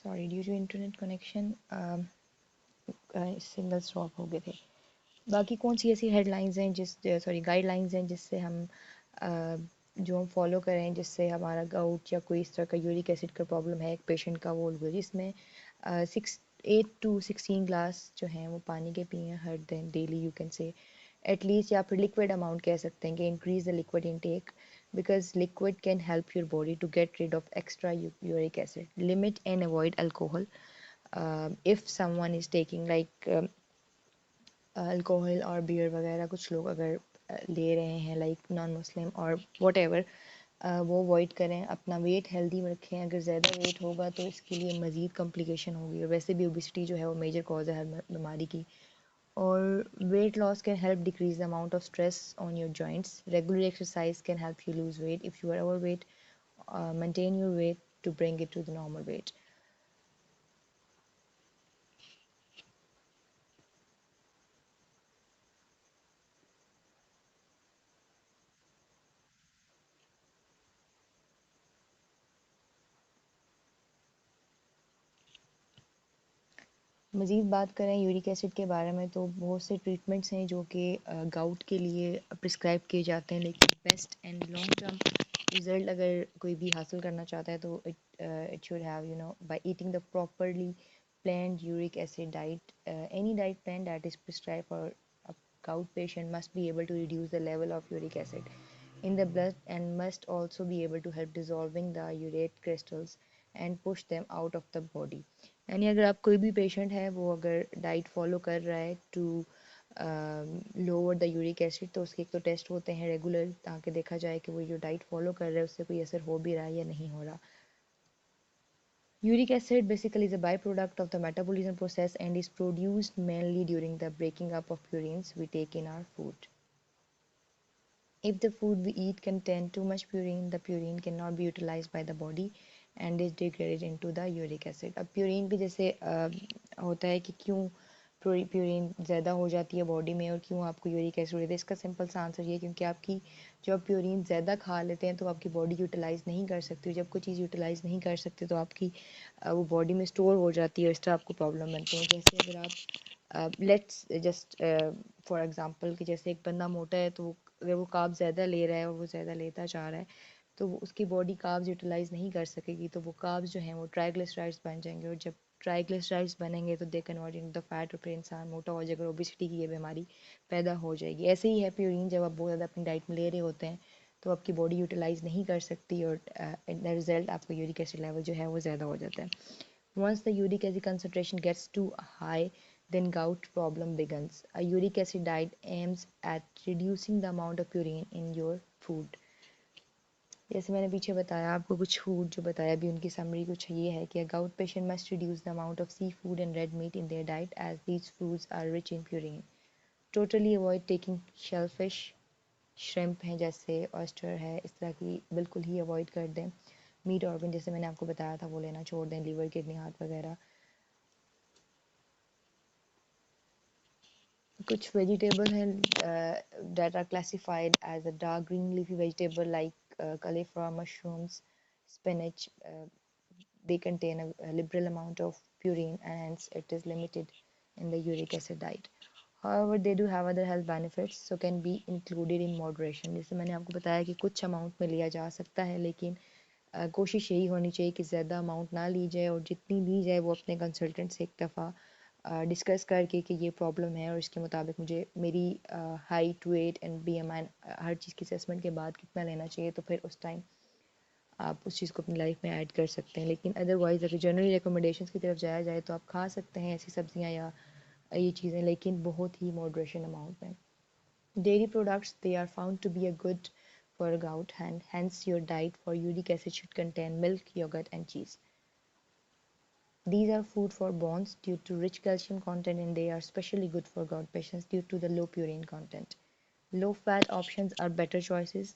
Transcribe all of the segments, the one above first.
Sorry, due to internet connection signal stop हो गए थे। बाकी कौन सी ऐसी हेडलाइंस हैं गाइडलाइंस हैं जिससे हम जो हम फॉलो करें जिससे हमारा गाउट या कोई इस तरह का यूरिक एसिड का प्रॉब्लम है एक पेशेंट का, वो जिसमें 8 to 16 ग्लास जो हैं वो पानी के पिए हर दिन daily, you can say at least, या फिर लिक्विड अमाउंट कह सकते हैं कि increase the liquid intake because liquid can help your body to get rid of extra uric acid. Limit and avoid alcohol. If someone is taking like alcohol और beer वगैरह, कुछ लोग अगर ले रहे हैं लाइक नॉन मुस्लिम और what ever, वो अवॉइड करें। अपना वेट हेल्दी रखें, अगर ज़्यादा वेट होगा तो इसके लिए मज़ीद कॉम्प्लिकेशन होगी, और वैसे भी ओबिसिटी जो है वो मेजर कॉज है हर बीमारी की। और weight loss can help decrease the amount of stress on your joints. Regular exercise can help you lose weight if you are overweight. maintain your weight to bring it to the normal weight. मज़ीद बात करें uric acid के बारे में तो बहुत से treatments हैं जो कि गाउट के लिए प्रिस्क्राइब किए जाते हैं, लेकिन best and long term result अगर कोई भी हासिल करना चाहता है तो it should have by eating the properly planned uric acid diet. Any diet plan that is prescribed for a gout patient must be able to reduce the level of uric acid in the blood and must also be able to help dissolving the urate crystals and push them out of the body. यानी अगर आप कोई भी patient है वो अगर diet follow कर रहा है to lower the uric acid, तो उसके एक तो टेस्ट होते हैं रेगुलर ताकि देखा जाए कि वो जो डाइट फॉलो कर रहा है उससे कोई असर हो भी रहा है या नहीं हो रहा। Uric acid basically is a byproduct of the metabolism process and is produced mainly during the breaking up of purines we take in our food. If the food we eat contain too much purine, the purine cannot be utilized by the body and is degraded into the uric acid. अब purine भी जैसे होता है कि क्यों purine ज़्यादा हो जाती है बॉडी में और क्यों आपको यूरिक एसिड होता है, इसका सिंपल सा आंसर ये है क्योंकि आपकी जब प्यूरिन ज़्यादा खा लेते हैं तो आपकी बॉडी यूटिलाइज़ नहीं कर सकती, जब कोई चीज़ यूटिलाइज़ नहीं कर सकती तो आपकी वो बॉडी में स्टोर हो जाती है और इस तरह आपको प्रॉब्लम बनती है। जैसे अगर आप लेट्स जस्ट फॉर एग्जांपल कि जैसे एक बंदा मोटा है तो अगर वो कार्ब ज़्यादा ले रहा है और वो ज़्यादा लेता जा रहा है तो वो उसकी बॉडी कार्ब्स यूटिलाइज़ नहीं कर सकेगी, तो वो कार्ब्स जो हैं वो ट्राइग्लिसराइड्स बन जाएंगे और जब ट्राइग्लिसराइड्स बनेंगे तो they convert into the fat और फिर इंसान मोटा हो जाएगा और ओबेसिटी की ये बीमारी पैदा हो जाएगी। ऐसे ही है प्यूरिन, जब आप बहुत ज़्यादा अपनी डाइट में ले रहे होते हैं तो आपकी बॉडी यूटिलाइज़ नहीं कर सकती और इन द रिजल्ट आपका यूरिक एसिड लेवल जो है वो ज़्यादा हो जाता है। Once the uric acid concentration gets too high, then gout problem begins. A uric acid diet aims at reducing the amount of purine in your food. जैसे मैंने पीछे बताया आपको कुछ फूड जो बताया भी उनकी समरी कुछ ये है कि gout patient must reduce the amount of seafood and red meat in their diet as these foods are rich in purine. Totally avoid taking shellfish, shrimp हैं जैसे ऑयस्टर है, इस तरह की बिल्कुल ही अवॉइड कर दें। मीट ऑर्गन जैसे मैंने आपको बताया था वो लेना छोड़ दें, लीवर किडनी हार्ट वगैरह। कुछ वेजिटेबल हैं that are classified as a dark green leafy vegetable like cauliflower, mushrooms, spinach. They contain a liberal amount of purine and hence it is limited in the uric acid diet. However, they do have other health benefits so can be included in moderation. जैसे मैंने आपको बताया कि कुछ amount में लिया जा सकता है, लेकिन कोशिश यही होनी चाहिए कि ज़्यादा अमाउंट ना ली जाए और जितनी ली जाए वो अपने कंसल्टेंट से एक दफ़ा डिस्कस करके कि ये प्रॉब्लम है और इसके मुताबिक मुझे मेरी हाइट, वेट एंड बीएमआई हर चीज़ की असेसमेंट के बाद कितना लेना चाहिए, तो फिर उस टाइम आप उस चीज़ को अपनी लाइफ में ऐड कर सकते हैं। लेकिन अदरवाइज़ अगर जनरली रिकमेंडेशंस की तरफ जाया जाए तो आप खा सकते हैं ऐसी सब्जियां या ये चीज़ें, लेकिन बहुत ही मॉडरेशन अमाउंट में। Dairy products, they are found to be a good for gout and hence your diet for uric acid should contain milk, yogurt and cheese. These are food for bones due to rich calcium content and they are especially good for gout patients due to the low purine content. Low fat options are better choices.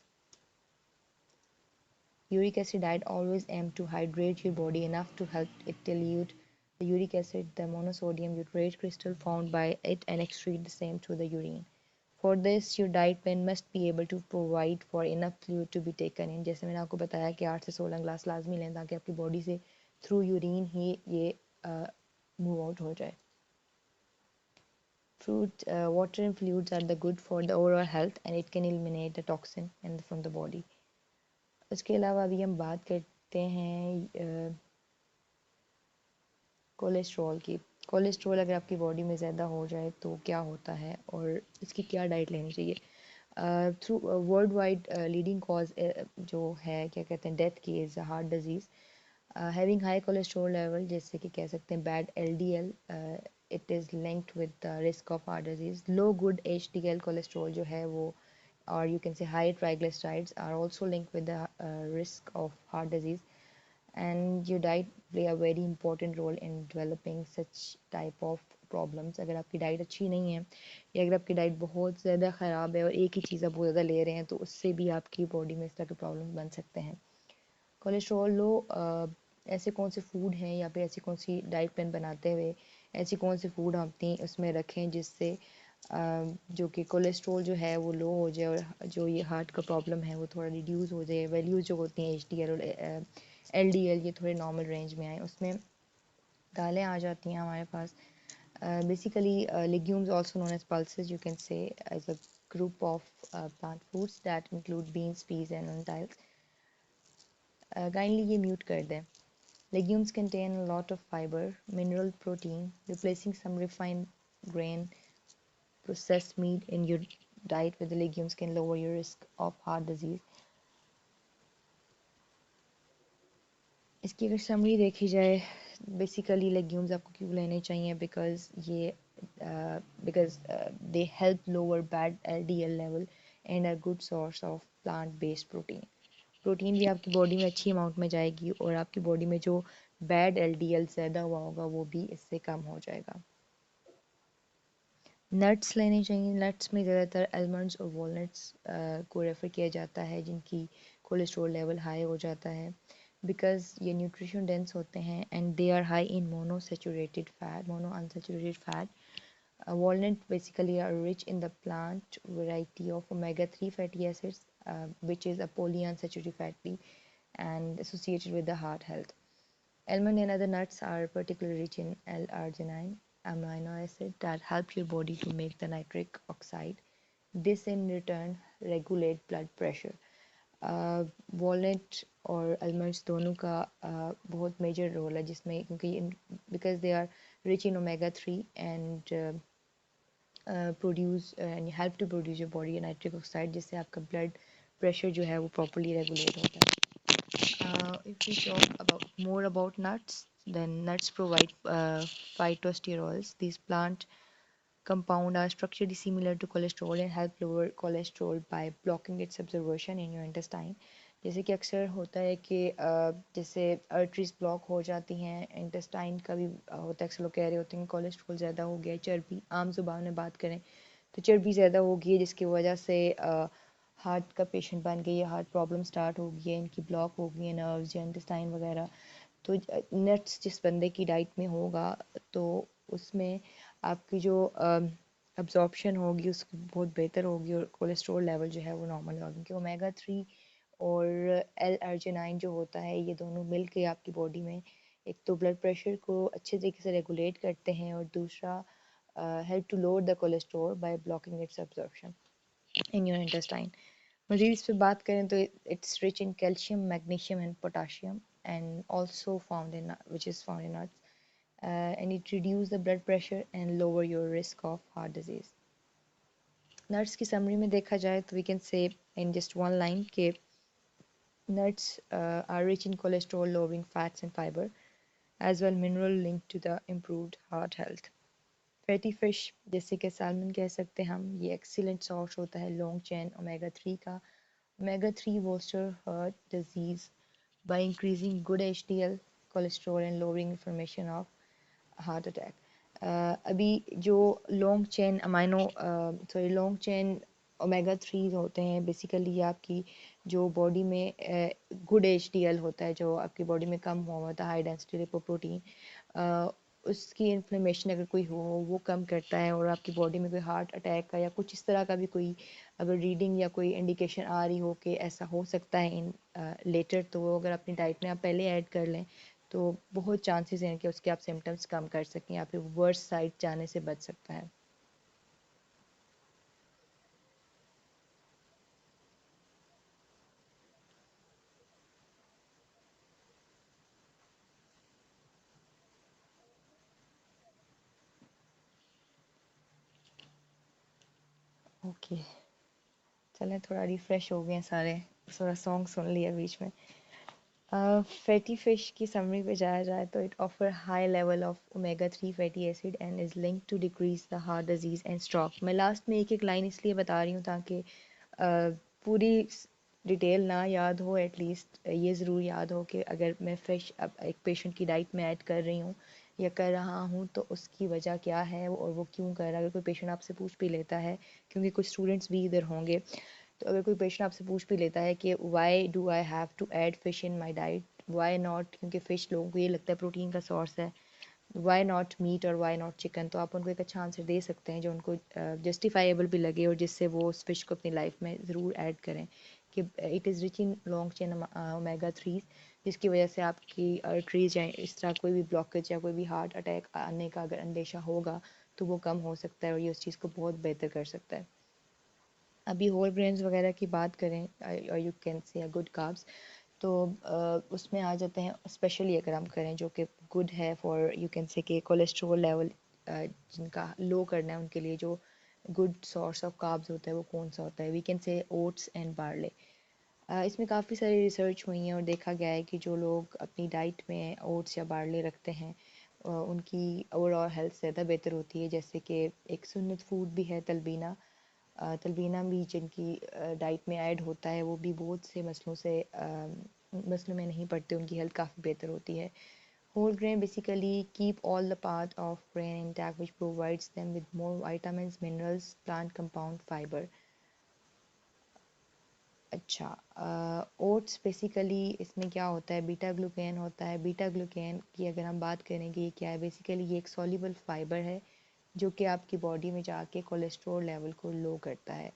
Uric acid diet always aim to hydrate your body enough to help it dilute the uric acid, the monosodium urate crystal found by it and excrete the same through the urine. For this, your diet plan must be able to provide for enough fluid to be taken in. जैसे मैंने आपको बताया कि 8 से 16 glass लाजमी लें ताकि आपकी बॉडी से थ्रू यूरिन ही ये मूव आउट हो जाए। Fruit, water and fluids are the good for the overall health and it can eliminate the toxin and from the body. उसके अलावा अभी हम बात करते हैं कोलेस्ट्रॉल की। कोलेस्ट्रॉल अगर आपकी बॉडी में ज़्यादा हो जाए तो क्या होता है और इसकी क्या डाइट लेनी चाहिए। Through world wide leading cause जो है क्या कहते हैं डेथ की is heart disease. Having high cholesterol level जैसे कि कह सकते हैं bad LDL, it is linked with the risk of heart disease. Low good HDL cholesterol जो है वो or you can say high triglycerides are also linked with the risk of heart disease, and your diet play a very important role in developing such type of problems। अगर आपकी diet अच्छी नहीं है या अगर आपकी डाइट बहुत ज़्यादा ख़राब है और एक ही चीज़ आप बहुत ज़्यादा ले रहे हैं तो उससे भी आपकी बॉडी में इस तरह के प्रॉब्लम बन सकते हैं। कोलेस्ट्रॉल लो ऐसे कौन से फूड हैं या फिर ऐसी कौन सी डाइट प्लान बनाते हुए ऐसी कौन से फूड हम अपनी उसमें रखें जिससे जो कि कोलेस्ट्रॉल जो है वो लो हो जाए और जो ये हार्ट का प्रॉब्लम है वो थोड़ा रिड्यूस हो जाए। वैल्यूज जो होती हैं एचडीएल और एलडीएल ये थोड़े नॉर्मल रेंज में आए। उसमें दालें आ जाती हैं हमारे पास। Basically legumes also known as pulses, you can say, as a group of plant foods that include beans, peas and lentils। Kindly ये म्यूट कर दें। Legumes contain a lot of fiber, mineral protein, replacing some refined grain processed meat in your diet with the legumes can lower your risk of heart disease। इसकी अगर summary देखी जाए basically legumes आपको क्यों लेने चाहिए because they help lower bad LDL level and are good source of plant based protein. Protein भी आपकी बॉडी में अच्छी अमाउंट में जाएगी और आपकी बॉडी में जो बैड एलडीएल ज़्यादा हुआ होगा वो भी इससे कम हो जाएगा। नट्स लेने चाहिए। नट्स में ज़्यादातर आलमंड्स और वॉलनट्स को रेफ़र किया जाता है जिनकी कोलेस्ट्रॉल लेवल हाई हो जाता है बिकॉज ये न्यूट्रिशन डेंस होते हैं and they are high in monounsaturated fat. Walnut basically are rich in the plant variety of omega-3 fatty acids, which is a polyunsaturated fatty and associated with the heart health. Almond and other nuts are particularly rich in L-arginine amino acid that help your body to make the nitric oxide. This in return regulate blood pressure. Walnut और almonds दोनों का बहुत major role है जिसमें क्योंकि because they are rich in omega 3 and produce and help to produce your body nitric oxide जिससे आपका blood pressure जो है वो प्रॉपर्ली रेगुलेट होता है। If we talk about more about nuts, then nuts provide phytosterols. These plant compound are structurally similar to cholesterol and help lower cholesterol by blocking its absorption in your intestine। जैसे कि अक्सर होता है कि जैसे arteries block हो जाती हैं इंटेस्टाइन का भी होता है। अक्सर लोग कह रहे होते हैं कि कोलेस्ट्रॉल ज़्यादा हो गया है, चर्बी आम जुबान में बात करें तो चर्बी ज़्यादा हो गई है जिसकी वजह से हार्ट का पेशेंट बन गई है, हार्ट प्रॉब्लम स्टार्ट हो गई है, इनकी ब्लॉक हो गई है नर्व्स या इंटेस्टाइन वगैरह। तो नट्स जिस बंदे की डाइट में होगा तो उसमें आपकी जो अब्जॉर्प्शन होगी उसकी बहुत बेहतर होगी और कोलेस्ट्रॉल लेवल जो है वो नॉर्मल होगा क्योंकि ओमेगा 3 और एल अर्जिनाइन जो होता है ये दोनों मिल के आपकी बॉडी में एक तो ब्लड प्रेशर को अच्छे तरीके से रेगुलेट करते हैं और दूसरा help to lower the cholesterol by blocking its absorption in your intestine. मज़ीद इस पर बात करें तो it's rich in calcium magnesium and potassium and also found in which is found in nuts, and it reduce the blood pressure and lower your risk of heart disease। nuts की summary में देखा जाए तो we can say in just one line कि nuts are rich in cholesterol lowering fats and fiber as well mineral linked to the improved heart health। Fatty fish जैसे कि salmon कह सकते हैं हम ये एक्सीलेंट सोर्स होता है लॉन्ग चेन ओमेगा 3 का। Omega 3 bolster heart disease by increasing good HDL cholesterol and lowering inflammation of heart attack. अभी जो long chain amino sorry long chain omega 3 होते हैं बेसिकली ये आपकी जो बॉडी में गुड एचडीएल होता है जो आपकी बॉडी में कम हुआ होता है हाई डेंसिटी लिपोप्रोटीन, उसकी इन्फ्लेमेशन अगर कोई हो वो कम करता है और आपकी बॉडी में कोई हार्ट अटैक का या कुछ इस तरह का भी कोई अगर रीडिंग या कोई इंडिकेशन आ रही हो कि ऐसा हो सकता है इन लेटर तो वो अगर अपनी डाइट में आप पहले ऐड कर लें तो बहुत चांसेस हैं कि उसके आप सिम्टम्स कम कर सकें या फिर वर्स्ट साइड जाने से बच सकता है। ओके, चलें थोड़ा रिफ़्रेश हो गए हैं सारे, थोड़ा सॉन्ग सुन लिया बीच में। फैटी फिश की समरी पे जाया जाए तो it offer high level of omega 3 fatty acid and is link to decrease the heart disease and stroke. मैं लास्ट में एक एक लाइन इसलिए बता रही हूँ ताकि पूरी डिटेल ना याद हो, एटलीस्ट ये ज़रूर याद हो कि अगर मैं फ़िश अब एक पेशेंट की डाइट में ऐड कर रही हूँ या कर रहा हूँ तो उसकी वजह क्या है और वो क्यों कर रहा है। अगर कोई पेशेंट आपसे पूछ भी लेता है, क्योंकि कुछ स्टूडेंट्स भी इधर होंगे, तो अगर कोई पेशेंट आपसे पूछ भी लेता है कि why do I have to add fish in my diet, why not, क्योंकि फ़िश लोगों को ये लगता है प्रोटीन का सोर्स है, वाई नॉट मीट और वाई नॉट चिकन, तो आप उनको एक अच्छा आंसर दे सकते हैं जो उनको जस्टिफाइबल भी लगे और जिससे वो उस फिश को अपनी लाइफ में ज़रूर ऐड करें कि it is rich in long chain omega 3, जिसकी वजह से आपकी आर्टरीज या इस तरह कोई भी ब्लॉकेज या कोई भी हार्ट अटैक आने का अगर अंदेशा होगा तो वो कम हो सकता है और ये उस चीज़ को बहुत बेहतर कर सकता है। अभी होल ग्रेन्स वगैरह की बात करें, और you can say good carbs, तो उसमें आ जाते हैं, स्पेशली अगर हम करें जो कि गुड है फॉर यू कैन से कि कोलेस्ट्रॉल लेवल जिनका लो करना है उनके लिए जो गुड सोर्स ऑफ कार्ब्स होता है वो कौन सा होता है। We can say oats and barley. इसमें काफ़ी सारी रिसर्च हुई है और देखा गया है कि जो लोग अपनी डाइट में ओट्स या बार्ले रखते हैं उनकी ओवरऑल हेल्थ ज़्यादा बेहतर होती है। जैसे कि एक सुन्नत फूड भी है तलबीना, तलबीना भी जिनकी डाइट में ऐड होता है वो भी बहुत से मसलों से मसलों में नहीं पड़ते, उनकी हेल्थ काफ़ी बेहतर होती है। Whole grain basically keep all the part of grain intact which provides them with more vitamins minerals plant compound fibre. अच्छा, ओट्स बेसिकली इसमें क्या होता है, बीटा ग्लूकेन होता है। बीटा ग्लूकेन की अगर हम बात करें कि ये क्या है, बेसिकली ये एक सॉल्युबल फाइबर है जो कि आपकी बॉडी में जाके कोलेस्ट्रॉल लेवल को लो करता है।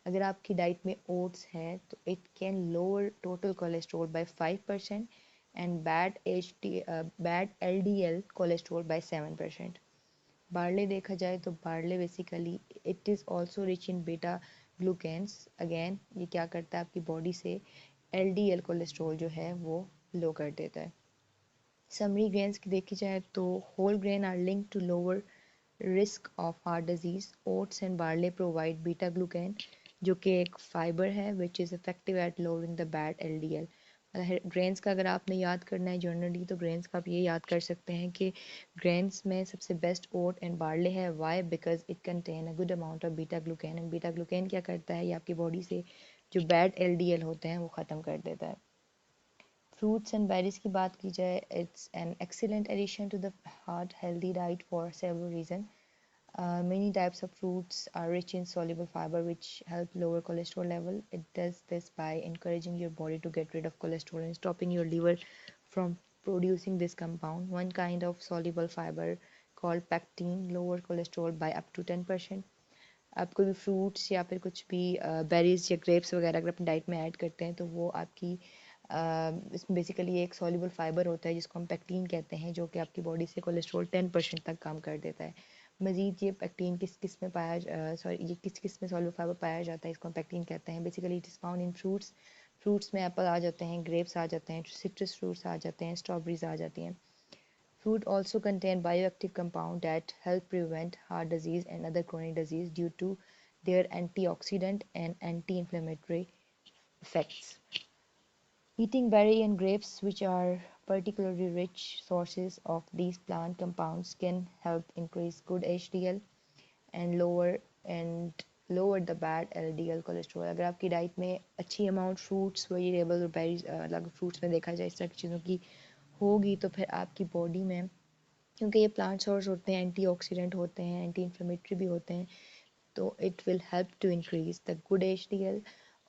अगर आपकी डाइट में ओट्स है तो it can lower total cholesterol by 5% and bad LDL cholesterol by 7%। Barley देखा जाए तो barley basically it is also rich in beta glucans. Again ये क्या करता है, आपकी बॉडी से एलडीएल कोलेस्ट्रॉल जो है वो लो कर देता है। समरी ग्रेन्स की देखी जाए तो whole grain are link to lower risk of heart disease. Oats and barley provide beta glucan जो कि एक फाइबर है which is effective at lowering the bad LDL. Grains का अगर आपने याद करना है जनरली तो ग्रेन्स का आप ये याद कर सकते हैं कि ग्रेन्स में सबसे बेस्ट ओट एंड बार्ले है। Why? Because it contain a good amount of beta glucan, and beta glucan क्या करता है, ये आपकी बॉडी से जो बैड एलडीएल होते हैं वो ख़त्म कर देता है। फ्रूट्स एंड बेरीज की बात की जाए, it's an excellent addition to the heart healthy diet for several reason. Many types of fruits are rich in soluble fiber, which help lower cholesterol level. It does this by encouraging your body to get rid of cholesterol and stopping your liver from producing this compound. One kind of soluble fiber called pectin lower cholesterol by up to 10%. आप कोई भी fruits या फिर कुछ भी berries या grapes वगैरह अगर अपनी डाइट में ऐड करते हैं तो वो आपकी इसमें बेसिकली एक सॉल्युबल फाइबर होता है जिसको हम पेक्टिन कहते हैं जो कि आपकी बॉडी से कोलेस्ट्रॉल 10% तक कम कर देता है। मजीद ये पेक्टिन किस किस में सॉरी ये किस किस में सॉल्युबल फाइबर पाया जाता है इसको हम पेक्टिन कहते हैं। Basically it is found in fruits. Fruits में एप्पल आ जाते हैं, ग्रेप्स आ जाते हैं, सिट्रस फ्रूट्स आ जाते हैं, स्ट्रॉबेरीज आ जाती हैं। Fruit also contain bioactive compounds that help prevent heart disease and other chronic disease due to their antioxidant and anti-inflammatory effects. Eating berry and grapes, which are particularly rich sources of these plant compounds, can help increase good HDL and lower the bad LDL cholesterol. अगर आपकी diet में अच्छी amount fruits, vegetable और berries अलग fruits में देखा जाए इस तरह की चीज़ों की होगी तो फिर आपकी बॉडी में, क्योंकि ये प्लांट सोर्स होते हैं, एंटीऑक्सीडेंट होते हैं, एंटी इन्फ्लेमेटरी भी होते हैं, तो it will help to increase the good HDL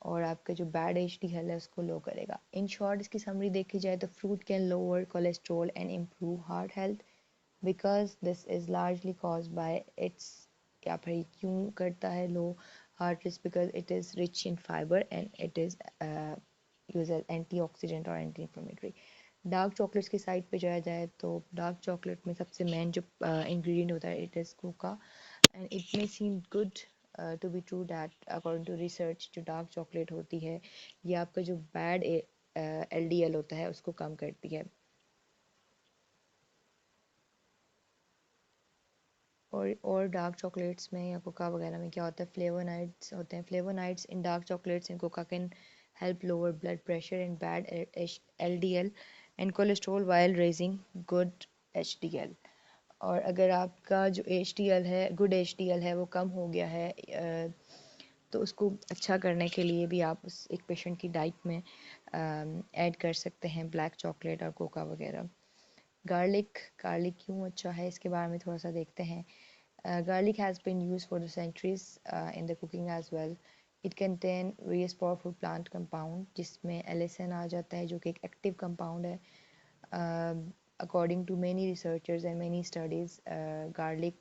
और आपका जो बैड एचडीएल है उसको लो करेगा। इन शॉर्ट इसकी समरी देखी जाए तो fruit can lower cholesterol and improve heart health because this is largely cause by its, या फिर क्यों करता है low heart risk, because it is rich in fibre and it is use as antioxidant और anti inflammatory. Dark chocolates की side पे जाया जाए तो डार्क चॉकलेट में सबसे मेन जो इंग्रेडिएंट होता है it is cocoa and it may seem good to be true that according to research जो डार्क चॉकलेट होती है ये आपका जो बैड एलडीएल होता है उसको कम करती है। और डार्क चॉकलेट्स में या कोका वगैरह में क्या होता है फ्लेवोनाइड्स होते हैं। Flavonoids in dark chocolates in Coca can help lower blood pressure and bad LDL and cholesterol while raising good HDL। और अगर आपका जो HDL है गुड HDL है वो कम हो गया है तो उसको अच्छा करने के लिए भी आप उस एक पेशेंट की डाइट में ऐड कर सकते हैं ब्लैक चॉकलेट और कोका वगैरह। गार्लिक गार्लिक क्यों अच्छा है इसके बारे में थोड़ा सा देखते हैं। Garlic has been used for the centuries in the cooking as well. It contain various powerful plant compound जिसमें एलिसन आ जाता है जो कि एक एक्टिव कंपाउंड है। According to many researchers and many studies, garlic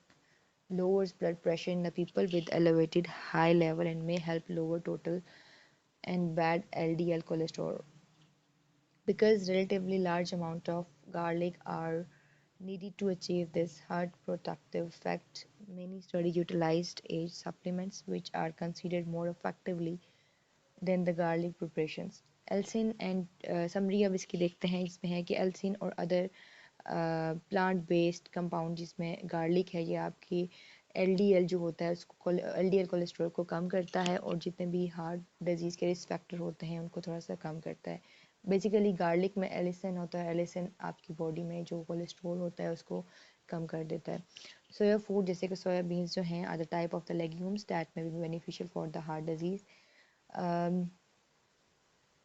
lowers blood pressure in the people with elevated high level and may help lower total and bad LDL cholesterol. Because relatively large amount of garlic are needed to achieve this heart protective effect, many studies utilized age supplements which are considered more effectively than the garlic preparations. Allicin and summary अब इसकी देखते हैं। इसमें है कि allicin और other plant based compound जिसमें garlic है ये आपकी एलडीएल जो होता है उसको एलडीएल कोलेस्ट्रॉल को कम करता है और जितने भी हार्ट डिजीज़ के रिस्क फैक्टर होते हैं उनको थोड़ा सा कम करता है। बेसिकली गार्लिक में एलिसन होता है। एलिसन आपकी बॉडी में जो कोलेस्ट्रॉल होता है उसको कम कर देता है। सोया फूड जैसे कि सोया बीन्स जो हैं are the type of the legumes that may be beneficial for the heart disease.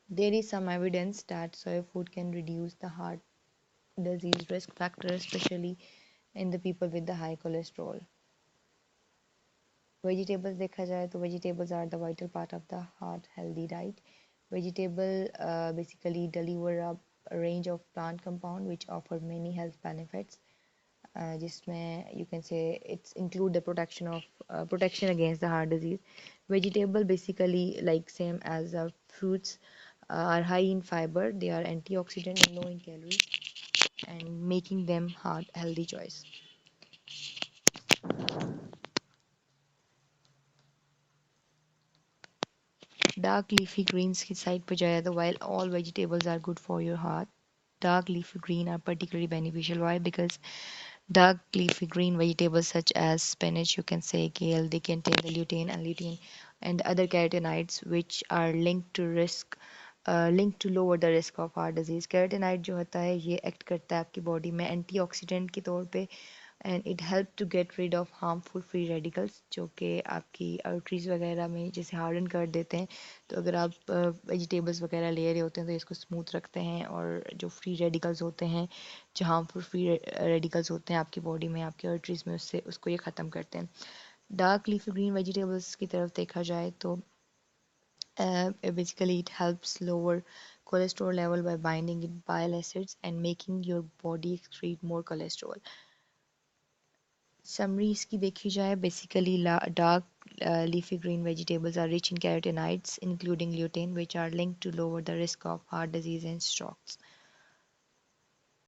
There is some evidence that soy food can reduce the heart disease risk factor, especially in the people with the high cholesterol. Vegetables देखा जाए तो vegetables are the vital part of the heart healthy diet. Vegetable basically deliver a range of plant compound which offer many health benefits. जिसमें you can say it's include the protection against the heart disease. Vegetable basically like same as fruits are high in fiber. They are antioxidant and low in calories, and making them heart healthy choice. Dark leafy greens की side पे जाए तो while all vegetables are good for your heart, dark leafy green are particularly beneficial. Why? Because dark leafy green vegetables such as spinach, you can say kale, they contain the lutein and lutein and other carotenoids which are linked to lower the risk of heart disease. Carotenoid जो होता है ये act करता है आपकी body में antioxidant के तौर पे and it help to get rid of harmful free radicals जो कि आपकी आर्टरीज वगैरह में जैसे हार्डन कर देते हैं। तो अगर आप वेजिटेबल्स वगैरह ले रहे होते हैं तो इसको स्मूथ रखते हैं और जो फ्री रेडिकल्स होते हैं जो हार्मफुल फ्री रेडिकल्स होते हैं आपकी बॉडी में आपकी आर्टरीज में उससे उसको ये ख़त्म करते हैं। डार्क लीफी ग्रीन वेजिटेबल्स की तरफ देखा जाए तो basically it helps lower cholesterol level by binding it bile acids and making your body excrete more cholesterol. Summary इसकी देखी जाए basically dark leafy green vegetables are rich in carotenoids including lutein which are linked to lower the risk of heart disease and strokes.